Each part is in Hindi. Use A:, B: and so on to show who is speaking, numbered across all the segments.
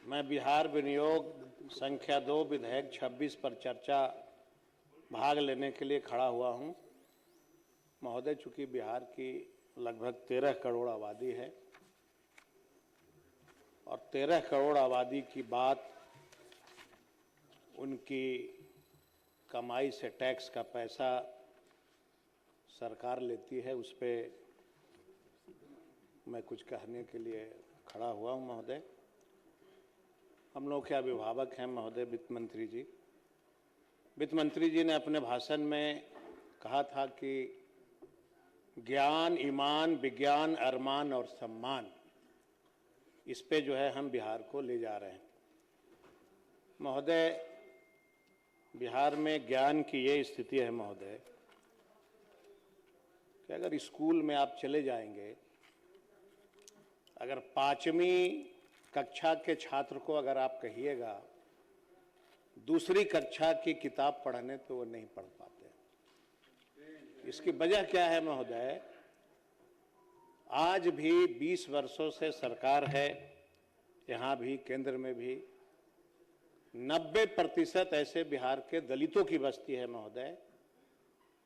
A: मैं बिहार विनियोग संख्या 2 विधेयक 26 पर चर्चा भाग लेने के लिए खड़ा हुआ हूं। महोदय, चूंकि बिहार की लगभग 13 करोड़ आबादी है और 13 करोड़ आबादी की बात उनकी कमाई से टैक्स का पैसा सरकार लेती है, उस पर मैं कुछ कहने के लिए खड़ा हुआ हूं। महोदय, हम लोग के अभिभावक हैं महोदय वित्त मंत्री जी। वित्त मंत्री जी ने अपने भाषण में कहा था कि ज्ञान, ईमान, विज्ञान, अरमान और सम्मान, इस पे जो है हम बिहार को ले जा रहे हैं। महोदय, बिहार में ज्ञान की ये स्थिति है महोदय कि अगर स्कूल में आप चले जाएंगे, अगर 5वीं कक्षा के छात्र को अगर आप कहिएगा दूसरी कक्षा की किताब पढ़ने, तो वो नहीं पढ़ पाते। इसकी वजह क्या है महोदय? आज भी 20 वर्षों से सरकार है, यहाँ भी केंद्र में भी 90% ऐसे बिहार के दलितों की बस्ती है महोदय,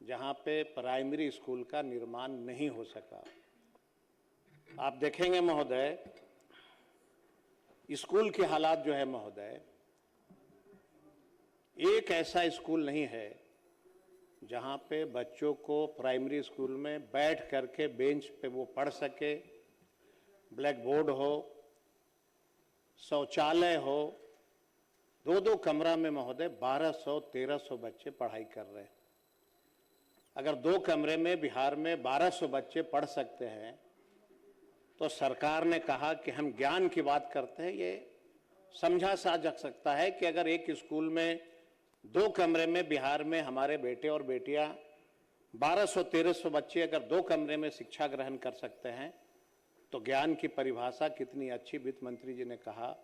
A: जहाँ पे प्राइमरी स्कूल का निर्माण नहीं हो सका। आप देखेंगे महोदय, स्कूल के हालात जो है महोदय, एक ऐसा स्कूल नहीं है जहां पे बच्चों को प्राइमरी स्कूल में बैठ करके बेंच पे वो पढ़ सके, ब्लैक बोर्ड हो, शौचालय हो। 2-2 कमरा में महोदय 1200-1300 बच्चे पढ़ाई कर रहे हैं। अगर 2 कमरे में बिहार में 1200 बच्चे पढ़ सकते हैं, तो सरकार ने कहा कि हम ज्ञान की बात करते हैं। ये समझा जा सकता है कि अगर एक स्कूल में 2 कमरे में बिहार में हमारे बेटे और बेटियां 1200-1300 बच्चे अगर 2 कमरे में शिक्षा ग्रहण कर सकते हैं, तो ज्ञान की परिभाषा कितनी अच्छी वित्त मंत्री जी ने कहा,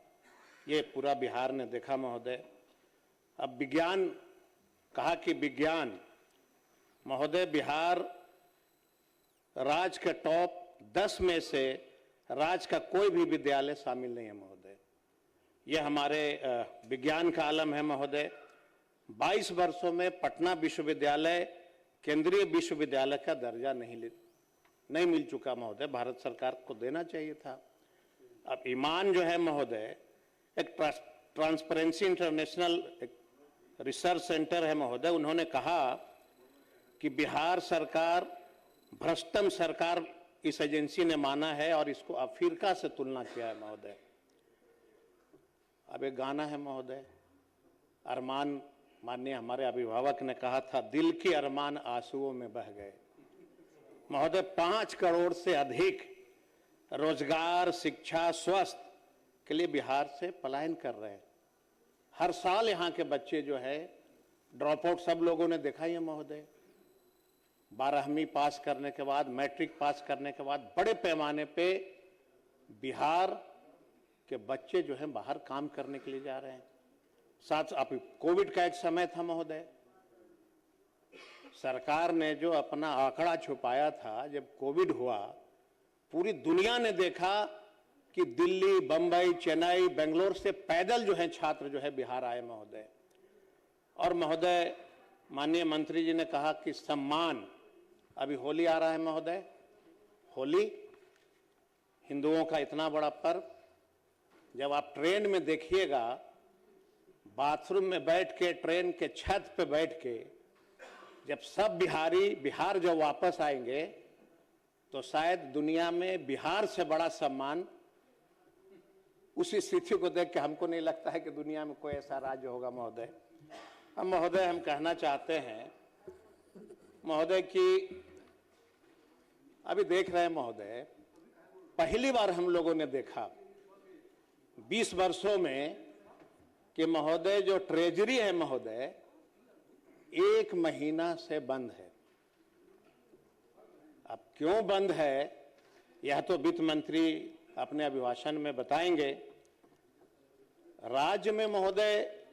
A: ये पूरा बिहार ने देखा महोदय। अब विज्ञान, कहा कि विज्ञान महोदय, बिहार राज्य के टॉप 10 में से राज्य का कोई भी विद्यालय शामिल नहीं है महोदय। यह हमारे विज्ञान का आलम है महोदय। 22 वर्षों में पटना विश्वविद्यालय केंद्रीय विश्वविद्यालय का दर्जा नहीं मिल चुका महोदय, भारत सरकार को देना चाहिए था। अब ईमान जो है महोदय, एक ट्रांसपेरेंसी इंटरनेशनल रिसर्च सेंटर है महोदय, उन्होंने कहा कि बिहार सरकार भ्रष्टम सरकार इस एजेंसी ने माना है और इसको अफ्रीका से तुलना किया है महोदय। अब एक गाना है महोदय, अरमान, माननीय हमारे अभिभावक ने कहा था, दिल के अरमान आंसुओं में बह गए। महोदय, 5 करोड़ से अधिक रोजगार, शिक्षा, स्वास्थ्य के लिए बिहार से पलायन कर रहे हैं। हर साल यहाँ के बच्चे जो है ड्रॉप आउट, सब लोगों ने देखा ही है महोदय। 12वीं पास करने के बाद, मैट्रिक पास करने के बाद बड़े पैमाने पे बिहार के बच्चे जो हैं बाहर काम करने के लिए जा रहे हैं। साथ आप, कोविड का एक समय था महोदय, सरकार ने जो अपना आंकड़ा छुपाया था, जब कोविड हुआ पूरी दुनिया ने देखा कि दिल्ली, बंबई, चेन्नई, बेंगलोर से पैदल जो है छात्र जो है बिहार आए महोदय। और महोदय, माननीय मंत्री जी ने कहा कि सम्मान, अभी होली आ रहा है महोदय, होली हिंदुओं का इतना बड़ा पर्व, जब आप ट्रेन में देखिएगा, बाथरूम में बैठ के, ट्रेन के छत पे बैठ के, जब सब बिहारी बिहार जब वापस आएंगे, तो शायद दुनिया में बिहार से बड़ा सम्मान, उसी स्थिति को देख के हमको नहीं लगता है कि दुनिया में कोई ऐसा राज्य होगा महोदय। अब महोदय, हम कहना चाहते हैं महोदय कि अभी देख रहे हैं महोदय, पहली बार हम लोगों ने देखा 20 वर्षों में कि महोदय जो ट्रेजरी है महोदय 1 महीना से बंद है। अब क्यों बंद है, यह तो वित्त मंत्री अपने अभिभाषण में बताएंगे। राज्य में महोदय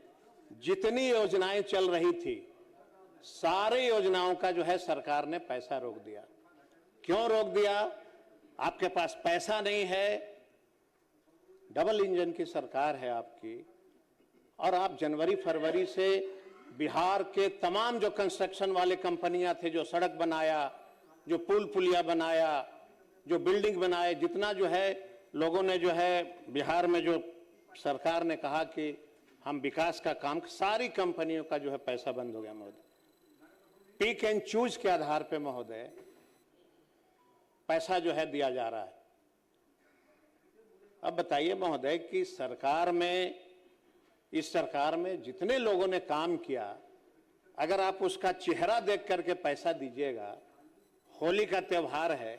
A: जितनी योजनाएं चल रही थी, सारी योजनाओं का जो है सरकार ने पैसा रोक दिया। क्यों रोक दिया? आपके पास पैसा नहीं है, डबल इंजन की सरकार है आपकी, और आप जनवरी फरवरी से बिहार के तमाम जो कंस्ट्रक्शन वाले कंपनियां थे, जो सड़क बनाया, जो पुल पुलिया बनाया, जो बिल्डिंग बनाए, जितना जो है लोगों ने जो है बिहार में जो सरकार ने कहा कि हम विकास का काम, सारी कंपनियों का जो है पैसा बंद हो गया महोदय। पिक एंड चूज के आधार पे महोदय पैसा जो है दिया जा रहा है। अब बताइए महोदय कि सरकार में, इस सरकार में जितने लोगों ने काम किया, अगर आप उसका चेहरा देख करके पैसा दीजिएगा, होली का त्योहार है,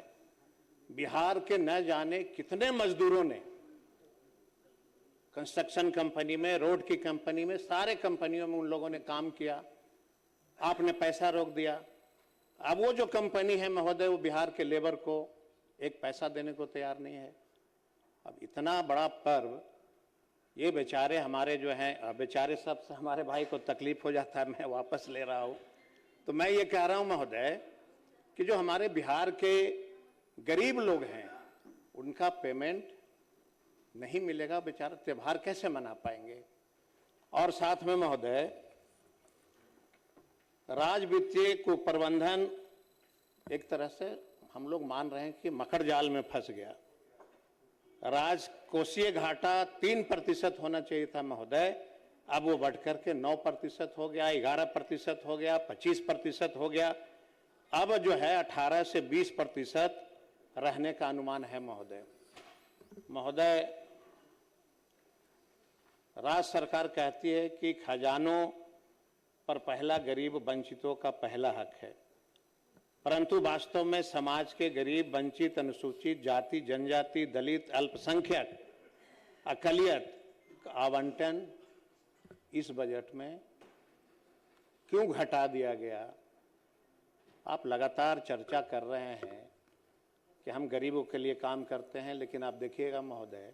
A: बिहार के न जाने कितने मजदूरों ने कंस्ट्रक्शन कंपनी में, रोड की कंपनी में, सारे कंपनियों में उन लोगों ने काम किया, आपने पैसा रोक दिया। अब वो जो कंपनी है महोदय, वो बिहार के लेबर को एक पैसा देने को तैयार नहीं है। अब इतना बड़ा पर्व, ये बेचारे हमारे जो हैं, बेचारे सब हमारे भाई को तकलीफ हो जाता है, मैं वापस ले रहा हूँ। तो मैं ये कह रहा हूँ महोदय कि जो हमारे बिहार के गरीब लोग हैं, उनका पेमेंट नहीं मिलेगा, बेचारा त्योहार कैसे मना पाएंगे। और साथ में महोदय राज वित्तीय कुप्रबंधन एक तरह से हम लोग मान रहे हैं कि मकड़ जाल में फंस गया। राजकोषीय घाटा 3% होना चाहिए था महोदय, अब वो बढ़कर के 9% हो गया, 11% हो गया, 25% हो गया, अब जो है 18 से 20% रहने का अनुमान है महोदय। महोदय, राज्य सरकार कहती है कि खजानों पर पहला गरीब वंचितों का पहला हक है, परंतु वास्तव में समाज के गरीब, वंचित, अनुसूचित जाति, जनजाति, दलित, अल्पसंख्यक, अकलियत का आवंटन इस बजट में क्यों घटा दिया गया। आप लगातार चर्चा कर रहे हैं कि हम गरीबों के लिए काम करते हैं, लेकिन आप देखिएगा महोदय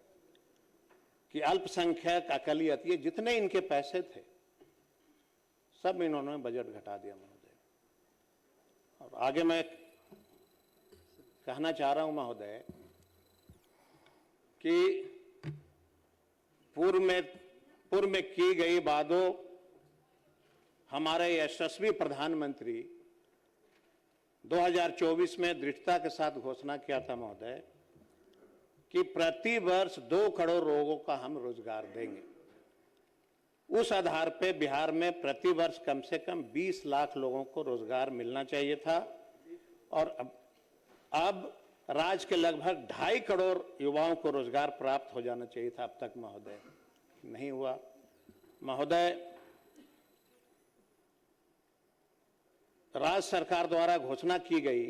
A: कि अल्पसंख्यक, अकलियत, ये जितने इनके पैसे थे सब इन्होंने बजट घटा दिया महोदय। और आगे मैं कहना चाह रहा हूं महोदय कि पूर्व में की गई बातों, हमारे यशस्वी प्रधानमंत्री 2024 में दृढ़ता के साथ घोषणा किया था महोदय कि प्रति वर्ष 2 करोड़ लोगों का हम रोजगार देंगे। उस आधार पे बिहार में प्रति वर्ष कम से कम 20 लाख लोगों को रोजगार मिलना चाहिए था, और अब राज्य के लगभग 2.5 करोड़ युवाओं को रोजगार प्राप्त हो जाना चाहिए था अब तक महोदय, नहीं हुआ। महोदय, राज्य सरकार द्वारा घोषणा की गई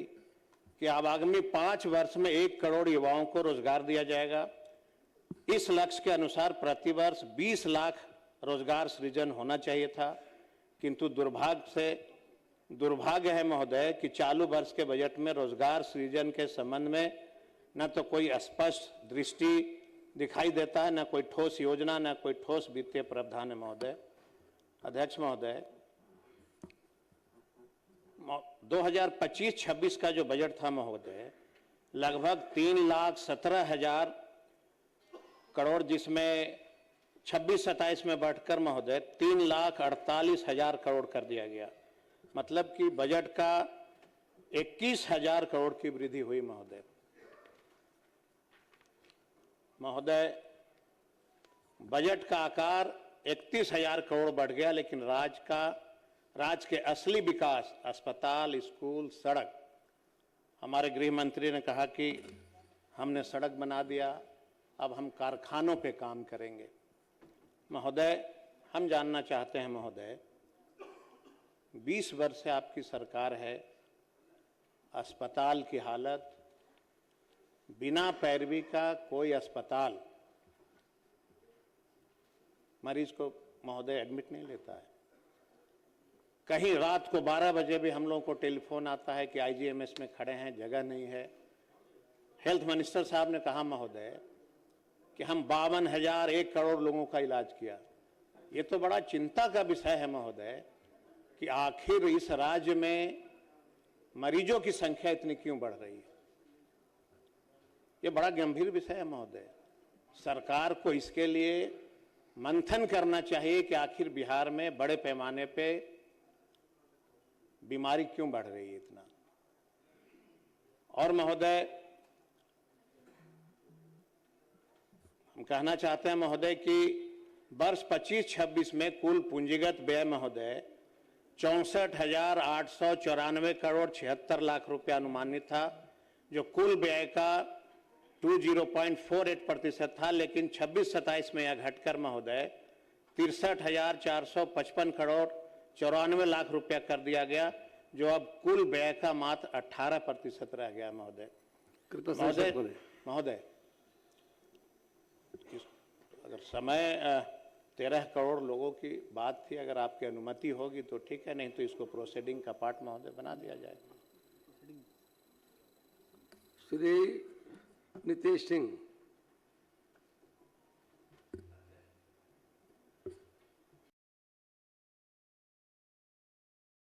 A: कि अब आगामी 5 वर्ष में 1 करोड़ युवाओं को रोजगार दिया जाएगा। इस लक्ष्य के अनुसार प्रति वर्ष 20 लाख रोजगार सृजन होना चाहिए था, किंतु दुर्भाग्य है महोदय कि चालू वर्ष के बजट में रोजगार सृजन के संबंध में न तो कोई स्पष्ट दृष्टि दिखाई देता है, न कोई ठोस योजना, न कोई ठोस वित्तीय प्रावधान है महोदय। अध्यक्ष महोदय, 2025-26 का जो बजट था महोदय, लगभग 3,17,000 करोड़, जिसमें 26-27 में बढ़कर महोदय 3,48,000 करोड़ कर दिया गया। मतलब कि बजट का 21,000 करोड़ की वृद्धि हुई महोदय। महोदय, बजट का आकार 31,000 करोड़ बढ़ गया, लेकिन राज्य के असली विकास, अस्पताल, स्कूल, सड़क, हमारे गृह मंत्री ने कहा कि हमने सड़क बना दिया, अब हम कारखानों पे काम करेंगे। महोदय, हम जानना चाहते हैं महोदय, 20 वर्ष से आपकी सरकार है, अस्पताल की हालत, बिना पैरवी का कोई अस्पताल मरीज को महोदय एडमिट नहीं लेता है। कहीं रात को 12 बजे भी हम लोगों को टेलीफोन आता है कि आईजीएमएस में खड़े हैं, जगह नहीं है। हेल्थ मिनिस्टर साहब ने कहा महोदय कि हम 52,001 करोड़ लोगों का इलाज किया। ये तो बड़ा चिंता का विषय है महोदय कि आखिर इस राज्य में मरीजों की संख्या इतनी क्यों बढ़ रही है। ये बड़ा गंभीर विषय है महोदय। सरकार को इसके लिए मंथन करना चाहिए कि आखिर बिहार में बड़े पैमाने पे बीमारी क्यों बढ़ रही है इतना। और महोदय, हम कहना चाहते हैं महोदय कि वर्ष 25-26 में कुल पूंजीगत व्यय महोदय 64,894 करोड़ 76 लाख रुपया अनुमानित था, जो कुल व्यय का 20.48% था। लेकिन 26-27 में यह घटकर महोदय 63,455 करोड़ 94 लाख रुपया कर दिया गया, जो अब कुल व्यय का मात्र 18% रह गया महोदय। महोदय अगर समय 13 करोड़ लोगों की बात थी, अगर आपकी अनुमति होगी तो ठीक है, नहीं तो इसको प्रोसीडिंग का पार्ट महोदय बना दिया जाए।
B: श्री नितेश सिंह।